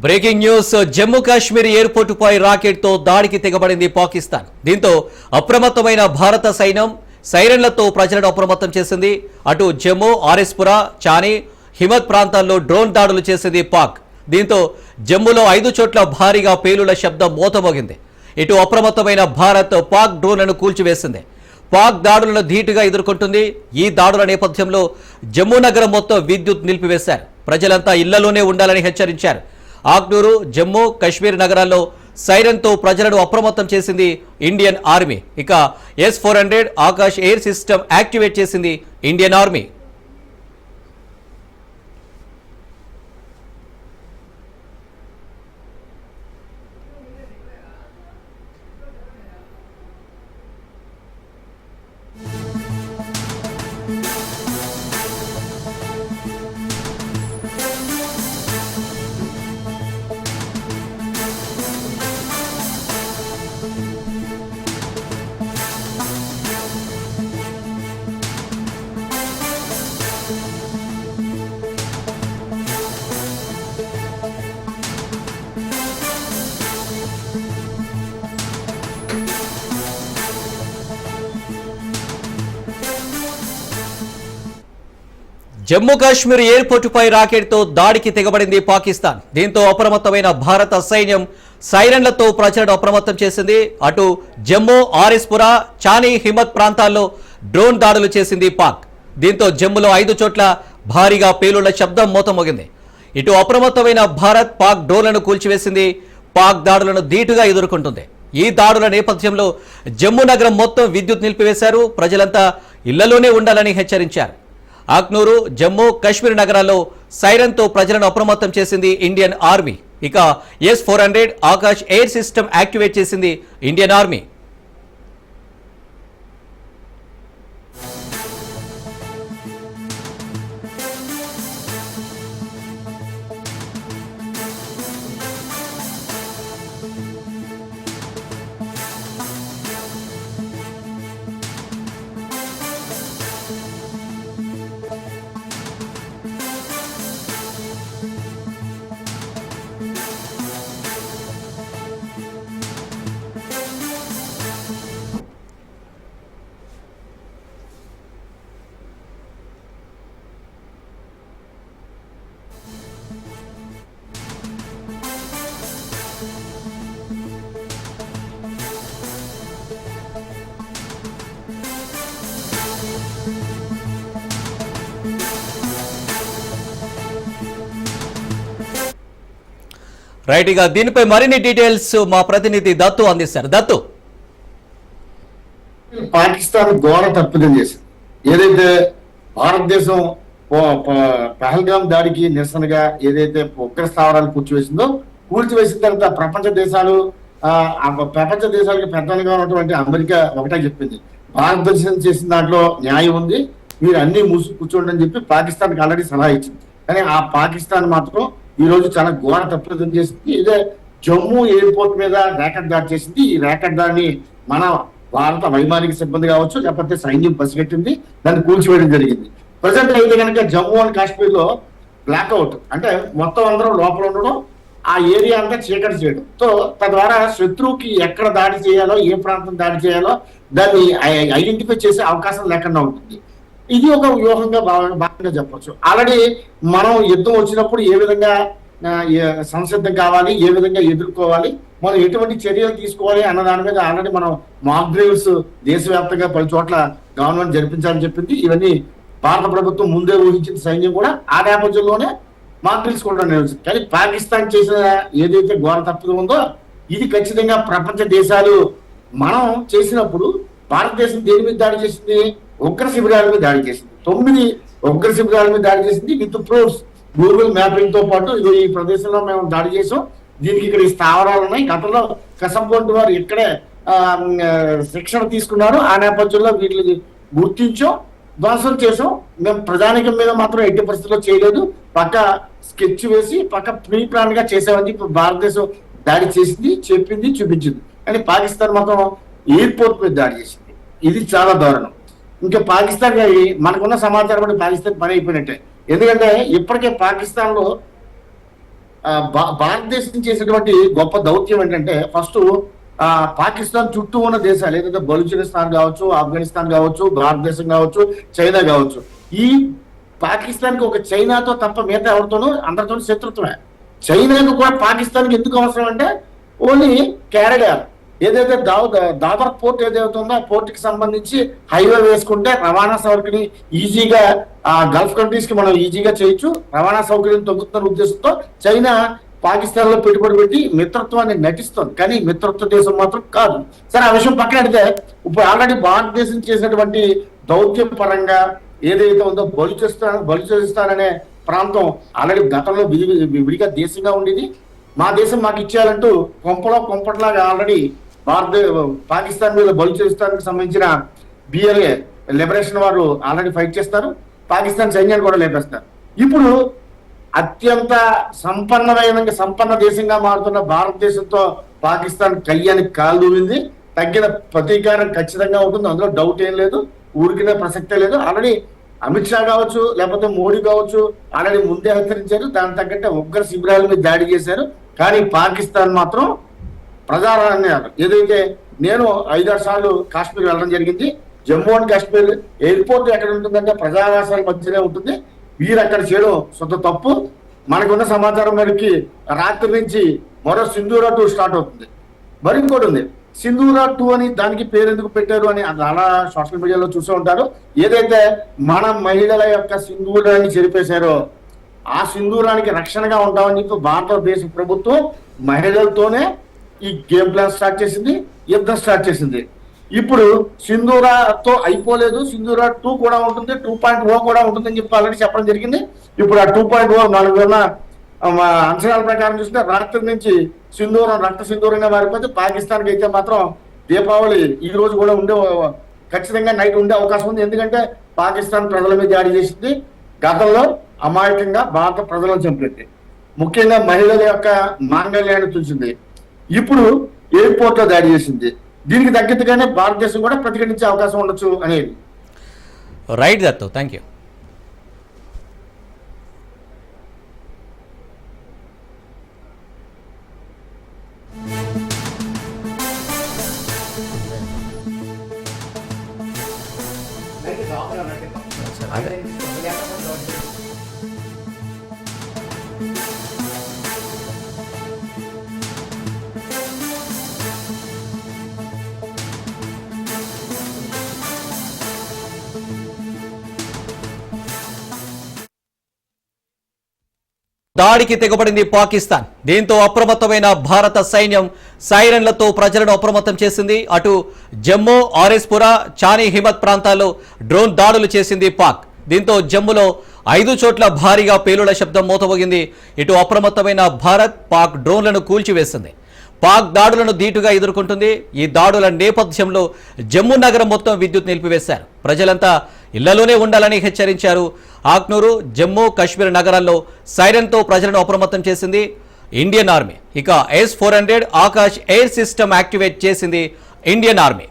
Breaking news Jammu Kashmir ఎయిర్పోర్టుపై రాకెట్తో దాడికి తెగబడింది పాకిస్తాన్. దీంతో అప్రమత్తమైన భారత సైన్యం సైరన్లతో ప్రజలను అప్రమత్తం చేసింది. అటు జమ్మూ, ఆర్ఎస్పురా, చానీ, హిమత్ ప్రాంతాల్లో డ్రోన్ దాడులు చేసింది పాక్. దీంతో జమ్మూలో 5 చోట్ల భారీగా పేలుల శబ్దం మోతమోగింది. ఇటు అప్రమత్తమైన భారత్ పాక్ డ్రోన్లను కూల్చివేసింది. పాక్ దాడులను ధీటుగా ఎదుర్కొంటుంది. ఈ దాడుల నేపథ్యంలో జమ్మూ నగరం మొత్తం విద్యుత్ నిలిపివేశారు. ప్రజలంతా ఇళ్లలోనే ఉండాలని హెచ్చరించారు. ఆగ్నూరు, జమ్మూ కాశ్మీర్ నగరాల్లో సైరన్తో ప్రజలను అప్రమత్తం చేసింది ఇండియన్ ఆర్మీ. ఇక S-400 Akash air system activate చేసింది ఇండియన్ ఆర్మీ. జమ్మూ కాశ్మీర్ ఎయిర్పోర్టుపై రాకెట్తో దాడికి తెగబడింది పాకిస్తాన్. దీంతో అప్రమత్తమైన భారత సైన్యం సైరన్లతో ప్రజలను అప్రమత్తం చేసింది. అటు జమ్మూ, ఆర్ఎస్పురా, చానీ, హిమత్ ప్రాంతాల్లో డ్రోన్ దాడులు చేసింది పాక్. దీంతో జమ్మూలో 5 చోట్ల భారీగా పేలుళ్ల శబ్దం మోతమోగింది. ఇటు అప్రమత్తమైన భారత్ పాక్ డ్రోన్లను కూల్చివేసింది. పాక్ దాడులను ధీటుగా ఎదుర్కొంటుంది. ఈ దాడుల నేపథ్యంలో జమ్మూ నగరం మొత్తం విద్యుత్ నిలిపివేశారు. ప్రజలంతా ఇళ్లలోనే ఉండాలని హెచ్చరించారు. ఆగ్నూరు, జమ్మూ కాశ్మీర్ నగరాల్లో సైరన్తో ప్రజలను అప్రమత్తం చేసింది ఇండియన్ ఆర్మీ. ఇక S-400 Akash air system activate చేసింది ఇండియన్ ఆర్మీ. రైట్, ఇక దీనిపై మరిన్ని డీటెయిల్స్ మా ప్రతినిధి దత్తు అందిస్తారు. దత్తు, పాకిస్తాన్ ఘోర తప్పిదం చేసింది. ఏదైతే భారతదేశం పహల్గామ్ దాడికి నిరసనగా ఏదైతే ఉగ్ర స్థావరాలు కూల్చివేసిన తర్వాత ప్రపంచ దేశాలకు పెద్దలుగా ఉన్నటువంటి అమెరికా ఒకటే చెప్పింది, భారతదేశం చేసిన దాంట్లో న్యాయం ఉంది, మీరు అన్ని మూసి కూర్చోండి అని చెప్పి పాకిస్తాన్కి ఆల్రెడీ సలహా ఇచ్చింది. కానీ ఆ పాకిస్తాన్ మాత్రం ఈ రోజు చాలా ఘోర తప్పిదం చేసింది. ఇదే జమ్మూ ఎయిర్పోర్ట్ మీద ర్యాకెట్ దాడి చేసింది. ఈ ర్యాకెట్ దాడిని మన భారత వైమానిక సిబ్బంది కావచ్చు, లేకపోతే సైన్యం పసిగట్టింది, దాన్ని కూల్చివేయడం జరిగింది. ప్రజెంట్ అయితే కనుక జమ్మూ అండ్ కాశ్మీర్ లో బ్లాక్అవుట్, అంటే మొత్తం అందరూ లోపల ఉండడం, ఆ ఏరియా అంతా చీకటి చేయడం, తో తద్వారా శత్రువుకి ఎక్కడ దాడి చేయాలో, ఏ ప్రాంతం దాడి చేయాలో దాన్ని ఐడెంటిఫై చేసే అవకాశం లేకుండా ఉంటుంది. ఇది ఒక వ్యూహంగా భాగంగా చెప్పొచ్చు. ఆల్రెడీ మనం యుద్ధం వచ్చినప్పుడు ఏ విధంగా సంసిద్ధం కావాలి, ఏ విధంగా ఎదుర్కోవాలి, మనం ఎటువంటి చర్యలు తీసుకోవాలి అన్న దాని మీద ఆల్రెడీ మనం మాక్ డ్రిల్స్ దేశవ్యాప్తంగా పలు చోట్ల గవర్నమెంట్ జరిపించాలని చెప్పింది. ఇవన్నీ భారత ప్రభుత్వం ముందే ఊహించిన సైన్యం కూడా ఆ నేపథ్యంలోనే మాక్ డ్రిల్స్ కూడా నిర్వహించింది. కానీ పాకిస్తాన్ చేసిన ఏదైతే ఘోర తప్పిదం ఉందో ఇది ఖచ్చితంగా ప్రపంచ దేశాలు మనం చేసినప్పుడు భారతదేశం దేని మీద దాడి చేసింది? ఉగ్ర శిబిరాల మీద దాడి చేసింది. 9 ఉగ్ర శిబిరాల మీద దాడి చేసింది విత్ ప్రూఫ్స్, గూగుల్ మ్యాపింగ్ తో పాటు. ఇదో ఈ ప్రదేశంలో మేము దాడి చేసాం, దీనికి ఇక్కడ ఈ స్థావరాలు ఉన్నాయి, గతంలో కసంపోంటి వారు ఇక్కడే శిక్షణ తీసుకున్నారు, ఆ నేపథ్యంలో వీటిని గుర్తించాం, ధ్వంసం చేసాం. మేము ప్రజానికం మీద మాత్రం ఎట్టి పరిస్థితుల్లో చేయలేదు, పక్క స్కెచ్ వేసి పక్క ప్రీ ప్లాన్ గా చేసామని చెప్పి భారతదేశం దాడి చేసింది, చెప్పింది, చూపించింది. కానీ పాకిస్తాన్ మాత్రం ఎయిర్పోర్ట్ మీద దాడి చేసింది. ఇది చాలా దారుణం. ఇంకా పాకిస్తాన్ మనకున్న సమాచారం కూడా పాకిస్తాన్ పని అయిపోయినట్టే. ఎందుకంటే ఇప్పటికే పాకిస్తాన్ లో భారతదేశం చేసేటువంటి గొప్ప దౌత్యం ఏంటంటే ఫస్ట్ పాకిస్తాన్ చుట్టూ ఉన్న దేశాలు ఏదైతే బలూచిస్తాన్ కావచ్చు, ఆఫ్ఘనిస్తాన్ కావచ్చు, భారతదేశం కావచ్చు, చైనా కావచ్చు, ఈ పాకిస్తాన్ కి ఒక చైనాతో తప్ప మిగతా ఎవరితోనూ అందరితో శత్రుత్వమే. చైనాకు కూడా పాకిస్తాన్ కి ఎందుకు అవసరం అంటే ఓన్లీ క్యారిడార్ ఏదైతే దాదర్ పోర్ట్ ఏదైతే ఉందో ఆ పోర్ట్ కి సంబంధించి హైవే వేసుకుంటే రవాణా సౌకర్యం ఈజీగా గల్ఫ్ కంట్రీస్ కి మనం ఈజీగా చేయొచ్చు, రవాణా సౌకర్యం తగ్గుతున్న ఉద్దేశంతో చైనా పాకిస్తాన్ లో పెట్టుబడి పెట్టి మిత్రత్వాన్ని నటిస్తుంది. కానీ మిత్రత్వ దేశం మాత్రం కాదు. సరే, ఆ విషయం పక్కన పెడితే ఇప్పుడు ఆల్రెడీ భారతదేశం చేసినటువంటి దౌత్యం పరంగా ఏదైతే ఉందో బలూచిస్తాన్ అనే ప్రాంతం ఆల్రెడీ గతంలో విడిగా దేశంగా ఉండేది. మా దేశం మాకు ఇచ్చేయాలంటూ కొంపట్లాగా ఆల్రెడీ పాకిస్తాన్ మీద బలూచిస్తాన్ కి సంబంధించిన బిఎల్ఏ లిబరేషన్ వారు ఆల్రెడీ ఫైట్ చేస్తారు, పాకిస్తాన్ సైన్యాన్ని కూడా లేపేస్తారు. ఇప్పుడు అత్యంత సంపన్న దేశంగా మారుతున్న భారతదేశంతో పాకిస్తాన్ కయ్యానికి కాలు దూరింది. తగ్గిన ప్రతీకారం ఖచ్చితంగా ఉంటుంది, అందులో డౌట్ ఏం లేదు, ఊరికినే ప్రసక్తే లేదు. ఆల్రెడీ అమిత్ షా కావచ్చు, లేకపోతే మోడీ కావచ్చు, ఆల్రెడీ ముందే హెచ్చరించారు, దాని తగ్గట్టే ఉగ్ర శిబిరాల మీద దాడి చేశారు. కానీ పాకిస్తాన్ మాత్రం ప్రజారాజ్యాలు ఏదైతే నేను 5-6 సార్లు కాశ్మీర్ వెళ్ళడం జరిగింది. జమ్మూ అండ్ కాశ్మీర్ ఎయిర్పోర్ట్ ఎక్కడ ఉంటుందంటే ప్రజావాసాల మధ్యనే ఉంటుంది. వీరు అక్కడ చేయడం సొంత తప్పు. మనకున్న సమాచారం మేరకి రాత్రి నుంచి మరో సింధూరా 2 స్టార్ట్ అవుతుంది. మరి ఇంకోటి ఉంది, సింధూరా 2 అని దానికి పేరు ఎందుకు పెట్టారు అని చాలా సోషల్ మీడియాలో చూసే ఉంటారు. ఏదైతే మన మహిళల యొక్క సింధూరాన్ని చెరిపేశారో ఆ సింధూరానికి రక్షణగా ఉంటామని చెప్పి భారతదేశ ప్రభుత్వం మహిళలతోనే ఈ గేమ్ ప్లాన్ స్టార్ట్ చేసింది, యుద్ధం స్టార్ట్ చేసింది. ఇప్పుడు సింధూరాతో అయిపోలేదు, సింధూరా 2 కూడా ఉంటుంది, 2.0 కూడా ఉంటుందని చెప్పి ఆల్రెడీ చెప్పడం జరిగింది. ఇప్పుడు ఆ 2.0 4 అంచనాల ప్రకారం చూస్తే రాత్రి నుంచి సింధూరం రక్త సింధూరంగా మారిపోతే పాకిస్తాన్కి అయితే మాత్రం దీపావళి ఈ రోజు కూడా ఖచ్చితంగా నైట్ ఉండే అవకాశం ఉంది. ఎందుకంటే పాకిస్తాన్ ప్రజల మీద దాడి చేసింది, గతంలో అమాయకంగా భారత ప్రజలను చంపింది, ముఖ్యంగా మహిళల యొక్క మాంగళ్యాన్ని చూసింది, ఇప్పుడు ఎయిర్పోర్ట్ లో దాడి చేసింది. దీనికి తగ్గట్టుగానే భారతదేశం కూడా ప్రతిఘటించే అవకాశం ఉండొచ్చు అనేది. Right Dattu, thank you. దాడికి తెగబడింది పాకిస్తాన్. దీంతో అప్రమత్తమైన భారత సైన్యం సైరన్లతో ప్రజలను అప్రమత్తం చేసింది. అటు జమ్మూ, ఆర్ఎస్పురా, చానీ హిమత్ ప్రాంతాల్లో డ్రోన్ దాడులు చేసింది పాక్. దీంతో జమ్మూలో 5 చోట్ల భారీగా పేలుళ్ల శబ్దం మోతమోగింది. ఇటు అప్రమత్తమైన భారత్ పాక్ డ్రోన్లను కూల్చివేసింది. పాక్ దాడులను ధీటుగా ఎదుర్కొంటుంది. ఈ దాడుల నేపథ్యంలో జమ్మూ నగరం మొత్తం విద్యుత్ నిలిపివేశారు. ప్రజలంతా ఇళ్లలోనే ఉండాలని హెచ్చరించారు. ఆక్నూరు, జమ్మూ కాశ్మీర్ నగరాల్లో సైరన్తో ప్రజలను అప్రమత్తం చేసింది ఇండియన్ ఆర్మీ. ఇక S-400 Akash air system activate చేసింది ఇండియన్ ఆర్మీ.